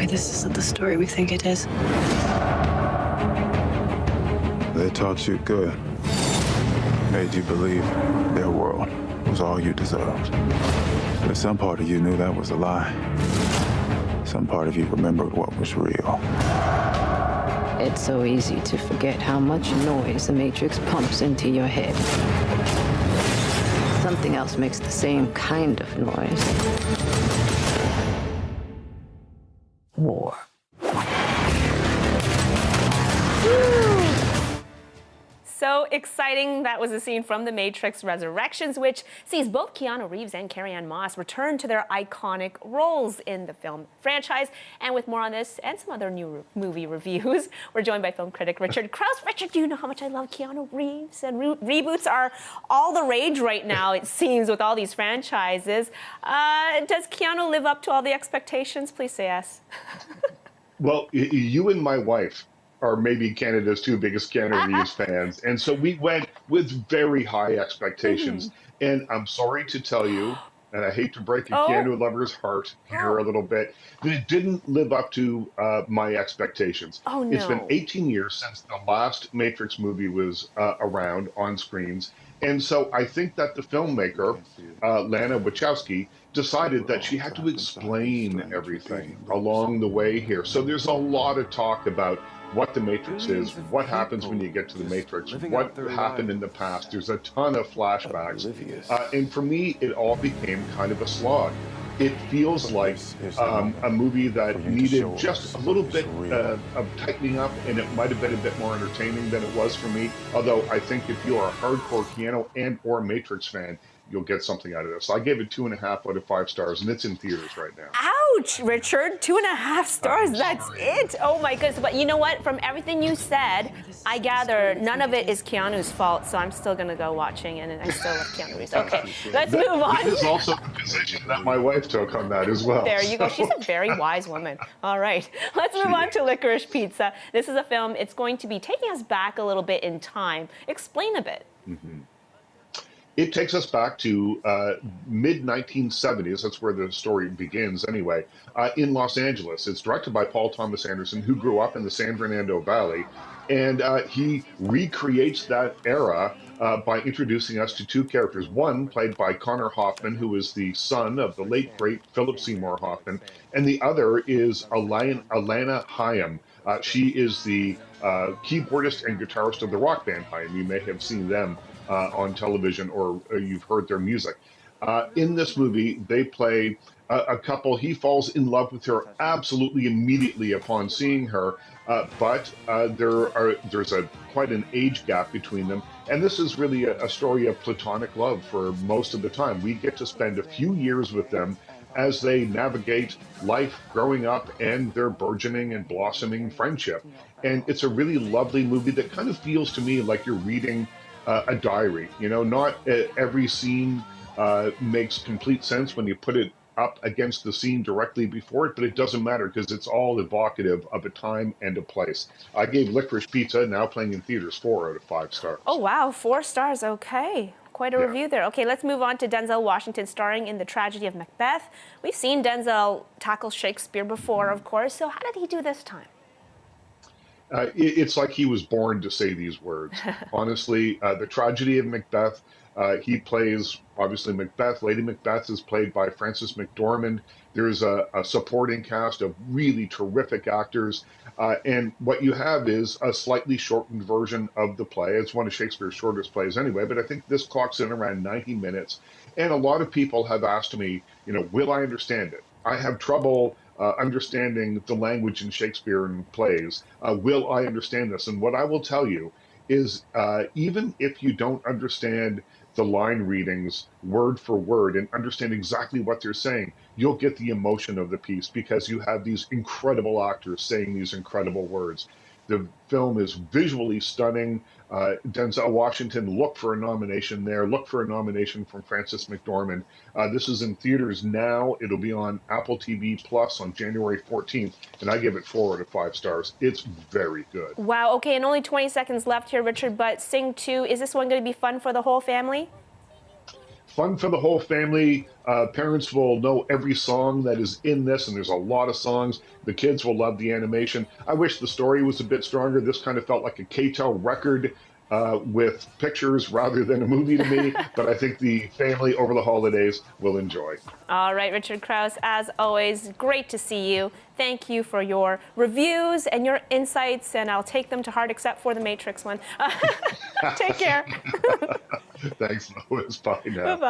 why this isn't the story we think it is. They taught you good. Made you believe their world was all you deserved. But some part of you knew that was a lie. Some part of you remembered what was real. It's so easy to forget how much noise the Matrix pumps into your head. Something else makes the same kind of noise. War. So exciting. That was a scene from The Matrix Resurrections, which sees both Keanu Reeves and Carrie-Anne return to their iconic roles in the film franchise. And with more on this and some other new movie reviews, we're joined by film critic Richard Crouse. Richard, do you know how much I love Keanu Reeves? And reboots are all the rage right now, it seems, with all these franchises. Does Keanu live up to all the expectations? Please say yes. Well, you and my wife are maybe Canada's two biggest Keanu Reeves fans. And so we went with very high expectations. And I'm sorry to tell you, and I hate to break a Keanu lover's heart here a little bit, that it didn't live up to my expectations. Oh, no. It's been 18 years since the last Matrix movie was around on screens. And so I think that the filmmaker, Lana Wachowski, decided that she had to explain everything along the way here. So there's a lot of talk about what the Matrix is, what happens when you get to the Matrix, what happened in the past. There's a ton of flashbacks. And for me, it all became kind of a slog. It feels like a movie that needed just a little bit of tightening up, and it might have been a bit more entertaining than it was for me. Although I think if you're a hardcore Keanu and or Matrix fan, you'll get something out of this. I gave it 2.5 out of 5 stars, and it's in theaters right now. Ouch, Richard, 2.5 stars, that's it. Oh my goodness, but you know what? From everything you said, I gather none of it is Keanu's fault, so I'm still gonna go watching, and I still love Keanu Reeves. Okay, let's move on. This is also the position that my wife took on that as well. There you go, she's a very wise woman. All right, let's move on to Licorice Pizza. This is a film, it's going to be taking us back a little bit in time. Explain a bit. It takes us back to mid-1970s. That's where the story begins anyway, in Los Angeles. It's directed by Paul Thomas Anderson, who grew up in the San Fernando Valley. And he recreates that era by introducing us to two characters. One played by Connor Hoffman, who is the son of the late, great Philip Seymour Hoffman. And the other is Alana Haim. She is the keyboardist and guitarist of the rock band Haim. You may have seen them on television, or you've heard their music. In this movie, they play a couple. He falls in love with her absolutely immediately upon seeing her, but there's quite an age gap between them. And this is really a story of platonic love for most of the time. We get to spend a few years with them as they navigate life growing up and their burgeoning and blossoming friendship. And it's a really lovely movie that kind of feels to me like you're reading a diary. You know, not every scene makes complete sense when you put it up against the scene directly before it, but it doesn't matter because it's all evocative of a time and a place. I gave Licorice Pizza, now playing in theaters, 4 out of 5 stars. Oh wow, 4 stars, okay. Quite a review there. Okay, let's move on to Denzel Washington starring in The Tragedy of Macbeth. We've seen Denzel tackle Shakespeare before, of course, so how did he do this time? It's like he was born to say these words. Honestly, The Tragedy of Macbeth, he plays, obviously, Macbeth. Lady Macbeth is played by Frances McDormand. There's a supporting cast of really terrific actors. And what you have is a slightly shortened version of the play. It's one of Shakespeare's shortest plays anyway, but I think this clocks in around 90 minutes. And a lot of people have asked me, you know, will I understand it? I have trouble understanding the language in Shakespearean plays. Will I understand this? And what I will tell you is even if you don't understand the line readings word for word and understand exactly what they're saying, you'll get the emotion of the piece because you have these incredible actors saying these incredible words. The film is visually stunning. Denzel Washington, look for a nomination there. Look for a nomination from Frances McDormand. This is in theaters now. It'll be on Apple TV Plus on January 14th, and I give it 4 out of 5 stars. It's very good. Wow, okay, and only 20 seconds left here, Richard, but Sing 2, is this one going to be fun for the whole family? fun for the whole family. Parents will know every song that is in this, and there's a lot of songs. The kids will love the animation. I wish the story was a bit stronger. This kind of felt like a K-Tel record with pictures rather than a movie to me, but I think the family over the holidays will enjoy. All right, Richard Crouse, as always, great to see you. Thank you for your reviews and your insights, and I'll take them to heart except for the Matrix one. Take care. Thanks, Lois. Bye now. Bye-bye.